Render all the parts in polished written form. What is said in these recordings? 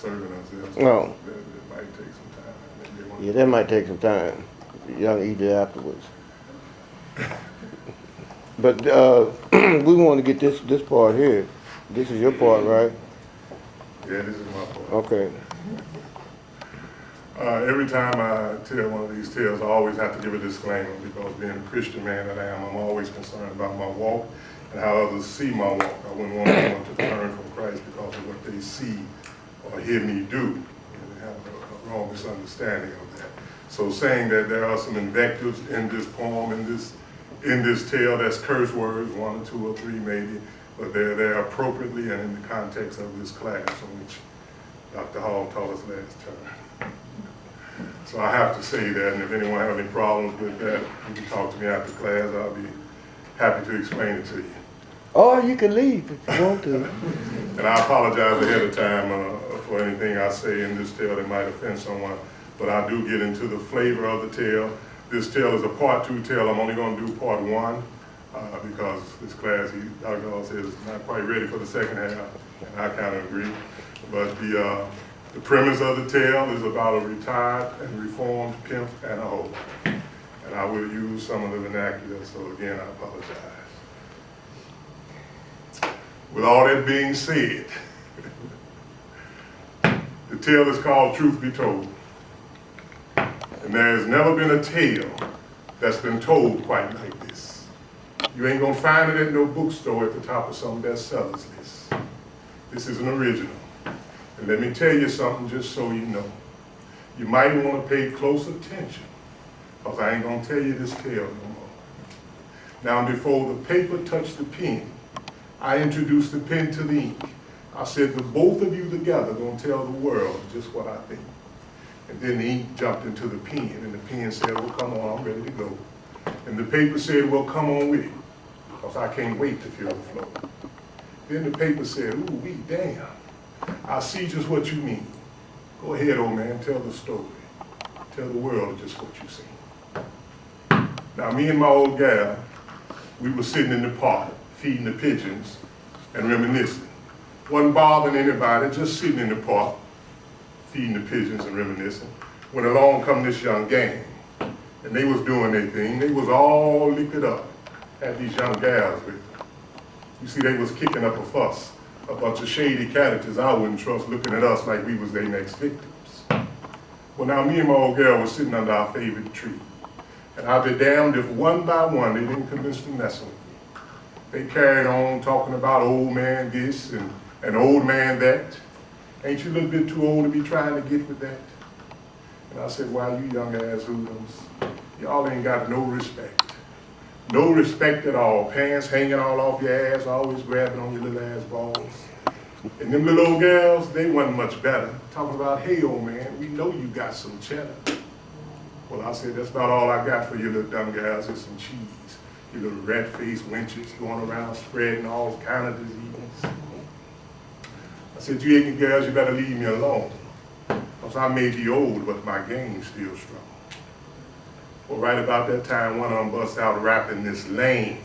serving ourselves. No. That might take some time. Yeah, that might take some time. Y'all eat it afterwards. But we want to get this part here. This is your part, right? Yeah, this is my part. Okay. Every time I tell one of these tales, I always have to give a disclaimer because being a Christian man that I am, I'm always concerned about my walk and how others see my walk. I wouldn't want anyone to turn from Christ because of what they see or hear me do. And they have a wrong misunderstanding of that. So saying that there are some invectives in this poem, in this tale, that's curse words, 1 or 2 or 3 maybe, but they're there appropriately and in the context of this class on which Dr. Hall taught us last term. So I have to say that, and if anyone have any problems with that, you can talk to me after class. I'll be happy to explain it to you. Or you can leave if you want to. And I apologize ahead of time for anything I say in this tale that might offend someone, but I do get into the flavor of the tale. This tale is a part 2 tale. I'm only going to do part 1 because this class, Dr. Hall says, is not quite ready for the second half, and I kind of agree. But the premise of the tale is about a retired and reformed pimp and a hoe. And I will use some of the vernacular, so again, I apologize. With all that being said, the tale is called Truth Be Told. And there has never been a tale that's been told quite like this. You ain't gonna find it at no bookstore at the top of some bestsellers list. This is an original. And let me tell you something just so you know. You might want to pay close attention, because I ain't going to tell you this tale no more. Now, before the paper touched the pen, I introduced the pen to the ink. I said, the both of you together going to tell the world just what I think. And then the ink jumped into the pen, and the pen said, well, come on, I'm ready to go. And the paper said, well, come on with it, because I can't wait to fill the floor. Then the paper said, ooh, we damn. I see just what you mean. Go ahead, old man, tell the story. Tell the world just what you seen. Now, me and my old gal, we were sitting in the park, feeding the pigeons and reminiscing. Wasn't bothering anybody, just sitting in the park, feeding the pigeons and reminiscing. When along come this young gang, and they was doing their thing. They was all liquored up, had these young gals with them. You see, they was kicking up a fuss. A bunch of shady characters I wouldn't trust looking at us like we was their next victims. Well, now me and my old girl was sitting under our favorite tree. And I'd be damned if one by one they didn't convince to mess with me. They carried on talking about old man this and old man that. Ain't you a little bit too old to be trying to get with that? And I said, why, you young ass hoodlums, y'all ain't got no respect. No respect at all. Pants hanging all off your ass, always grabbing on your little ass balls. And them little old gals, they wasn't much better. Talking about, hey, old man, we know you got some cheddar. Well, I said, that's about all I got for you little dumb gals is some cheese. You little rat-faced wenches going around spreading all kind of diseases. I said, you ignorant girls, you better leave me alone. Because I may be old, but my game's still strong. Well, right about that time, one of them bust out rapping this lame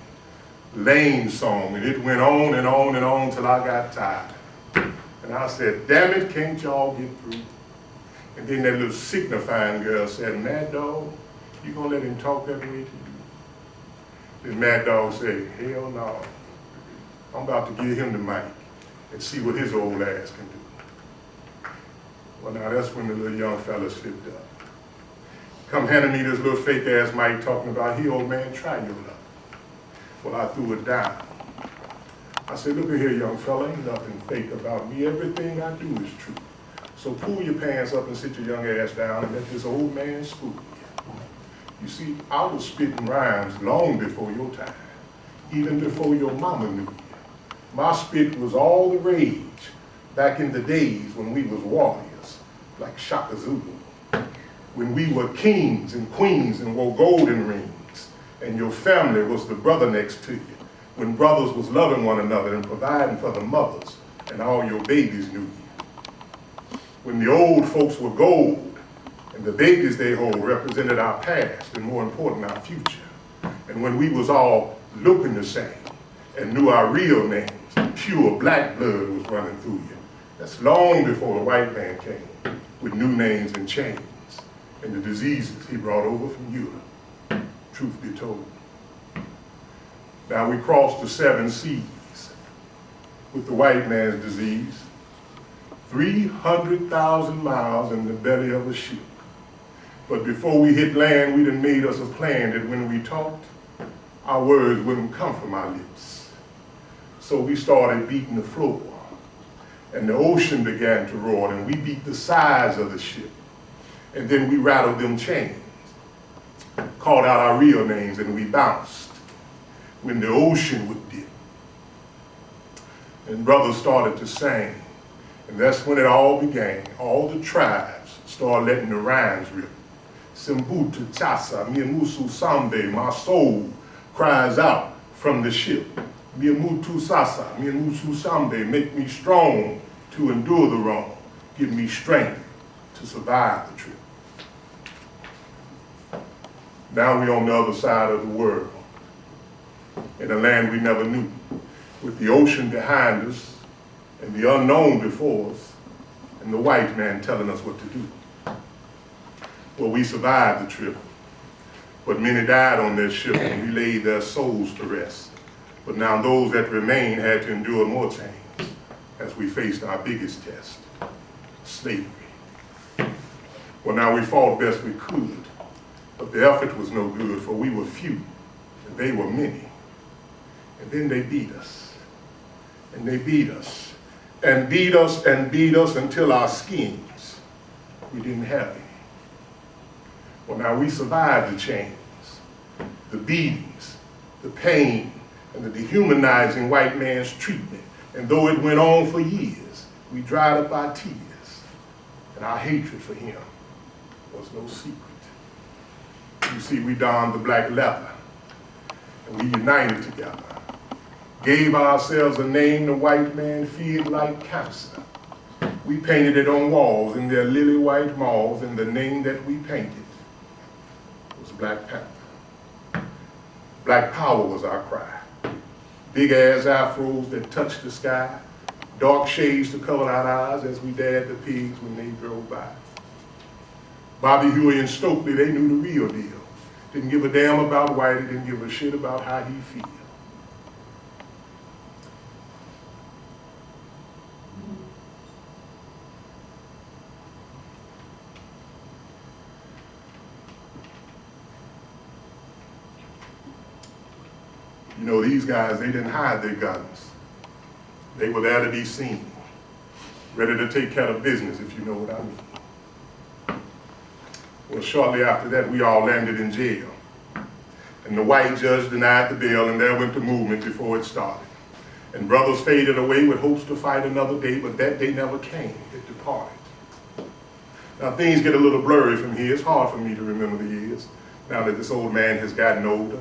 song, and it went on and on and on till I got tired. And I said, damn it, can't y'all get through? And then that little signifying girl said, Mad Dog, you gonna let him talk that way to you? Then Mad Dog said, hell no. I'm about to give him the mic and see what his old ass can do. Well, now that's when the little young fella slipped up. Come handing me this little fake ass mic talking about, hey old man, try your luck. Well, I threw it down. I said, look at here, young fella, ain't nothing fake about me. Everything I do is true. So pull your pants up and sit your young ass down and let this old man school you. You see, I was spitting rhymes long before your time, even before your mama knew you. My spit was all the rage back in the days when we was warriors, like Shaka Zulu. When we were kings and queens and wore golden rings, and your family was the brother next to you, when brothers was loving one another and providing for the mothers, and all your babies knew you. When the old folks were gold, and the babies they hold represented our past, and more important, our future. And when we was all looking the same, and knew our real names, pure black blood was running through you. That's long before the white man came with new names and chains and the diseases he brought over from Europe, truth be told. Now we crossed the 7 seas with the white man's disease, 300,000 miles in the belly of a ship. But before we hit land, we done made us a plan that when we talked, our words wouldn't come from our lips. So we started beating the floor, and the ocean began to roar, and we beat the sides of the ship. And then we rattled them chains, called out our real names, and we bounced when the ocean would dip. And brothers started to sing, and that's when it all began. All the tribes started letting the rhymes rip. Simbutu Tasa, Miamusu Sambe, my soul cries out from the ship. Miamutu Sasa, Miamusu Sambe, make me strong to endure the wrong. Give me strength to survive the trip. Now we're on the other side of the world, in a land we never knew, with the ocean behind us and the unknown before us, and the white man telling us what to do. Well, we survived the trip, but many died on that ship, and we laid their souls to rest. But now those that remain had to endure more change as we faced our biggest test, slavery. Well, now we fought best we could, but the effort was no good, for we were few, and they were many. And then they beat us, and they beat us, and beat us, and beat us until our skins, we didn't have any. Well, now we survived the chains, the beatings, the pain, and the dehumanizing white man's treatment. And though it went on for years, we dried up our tears, and our hatred for him was no secret. You see, we donned the black leather, and we united together, gave ourselves a name the white man feared like cancer. We painted it on walls in their lily white malls, and the name that we painted was Black Panther. Black power was our cry. Big ass afros that touched the sky, dark shades to cover our eyes as we dared the pigs when they drove by. Bobby, Huey, and Stokely, they knew the real deal. Didn't give a damn about Whitey, didn't give a shit about how he feel. You know, these guys, they didn't hide their guns. They were there to be seen, ready to take care of business, if you know what I mean. Well, shortly after that, we all landed in jail. And the white judge denied the bail, and there went the movement before it started. And brothers faded away with hopes to fight another day, but that day never came. It departed. Now, things get a little blurry from here. It's hard for me to remember the years, now that this old man has gotten older.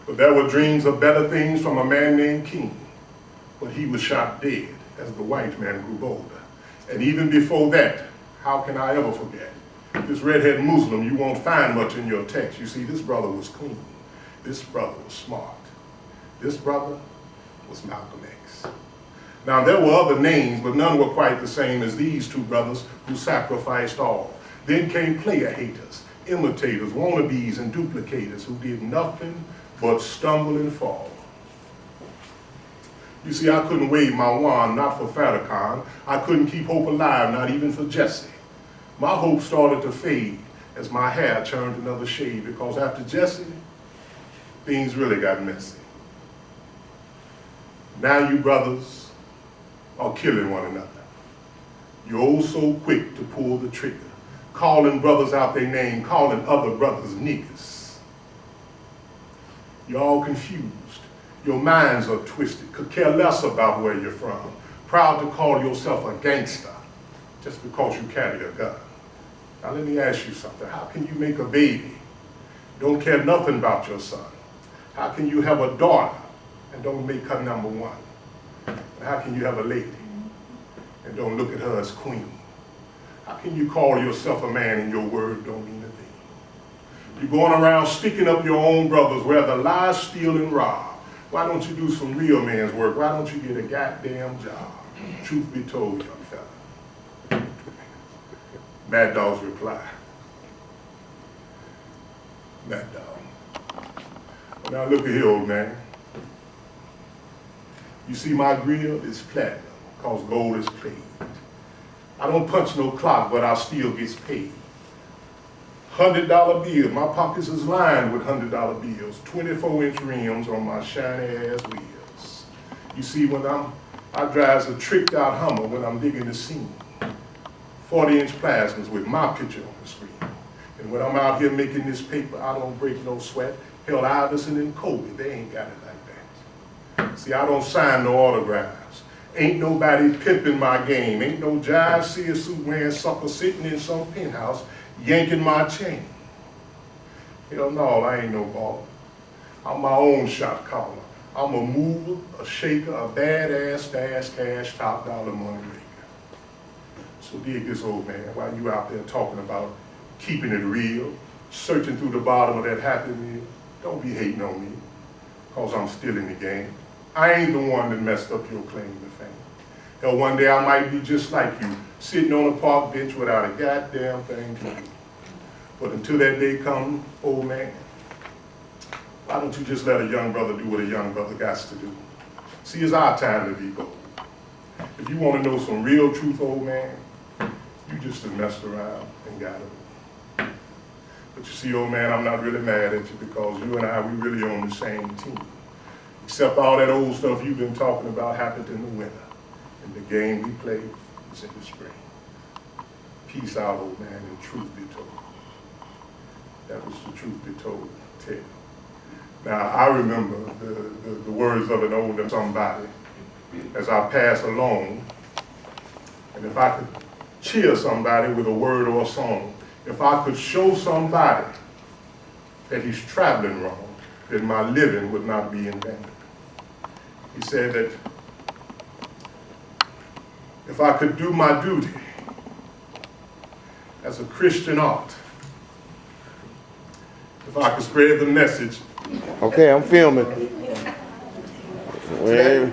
But there were dreams of better things from a man named King. But he was shot dead as the white man grew bolder. And even before that, how can I ever forget? This redhead Muslim, you won't find much in your text. You see, this brother was clean. This brother was smart. This brother was Malcolm X. Now, there were other names, but none were quite the same as these two brothers who sacrificed all. Then came player haters, imitators, wannabes, and duplicators who did nothing but stumble and fall. You see, I couldn't wave my wand, not for Farrakhan. I couldn't keep hope alive, not even for Jesse. My hope started to fade as my hair turned another shade, because after Jesse, things really got messy. Now you brothers are killing one another. You're oh so quick to pull the trigger, calling brothers out their name, calling other brothers niggas. You're all confused. Your minds are twisted, could care less about where you're from, proud to call yourself a gangster just because you carry a gun. Now let me ask you something. How can you make a baby, don't care nothing about your son? How can you have a daughter and don't make her number one? And how can you have a lady and don't look at her as queen? How can you call yourself a man and your word don't mean a thing? You're going around sticking up your own brothers, whether lie, steal, and rob. Why don't you do some real man's work? Why don't you get a goddamn job? Truth be told, young fella. Mad Dog's reply. Mad Dog. Now look at here, old man. You see my grill is platinum, cause gold is played. I don't punch no clock, but I still gets paid. $100 bills, my pockets is lined with $100 bills. 24-inch rims on my shiny ass wheels. You see, when I drives a tricked out Hummer when I'm digging the scene. 40-inch plasmas with my picture on the screen. And when I'm out here making this paper, I don't break no sweat. Hell, Iverson and Kobe, they ain't got it like that. See, I don't sign no autographs. Ain't nobody pimping my game. Ain't no jive seer suit wearing sucker sitting in some penthouse yanking my chain. Hell no, I ain't no baller. I'm my own shot caller. I'm a mover, a shaker, a badass, fast cash, top dollar money maker. So dig this, old man, while you out there talking about keeping it real, searching through the bottom of that happy meal. Don't be hating on me, cause I'm still in the game. I ain't the one that messed up your claim to fame. Hell, one day I might be just like you, sitting on a park bench without a goddamn thing to do. But until that day comes, old man, why don't you just let a young brother do what a young brother got to do? See, it's our time to be bold. If you want to know some real truth, old man, you just have messed around and got it. But you see, old man, I'm not really mad at you because you and I, we really on the same team. Except all that old stuff you've been talking about happened in the winter. And the game we played was in the spring. Peace out, old man, and truth be told. That was the truth be told tale. Now, I remember the words of an older somebody as I pass along. And if I could cheer somebody with a word or a song, if I could show somebody that he's traveling wrong, then my living would not be in vain. He said that if I could do my duty as a Christian art, if I could spread the message. Okay, I'm filming. Well,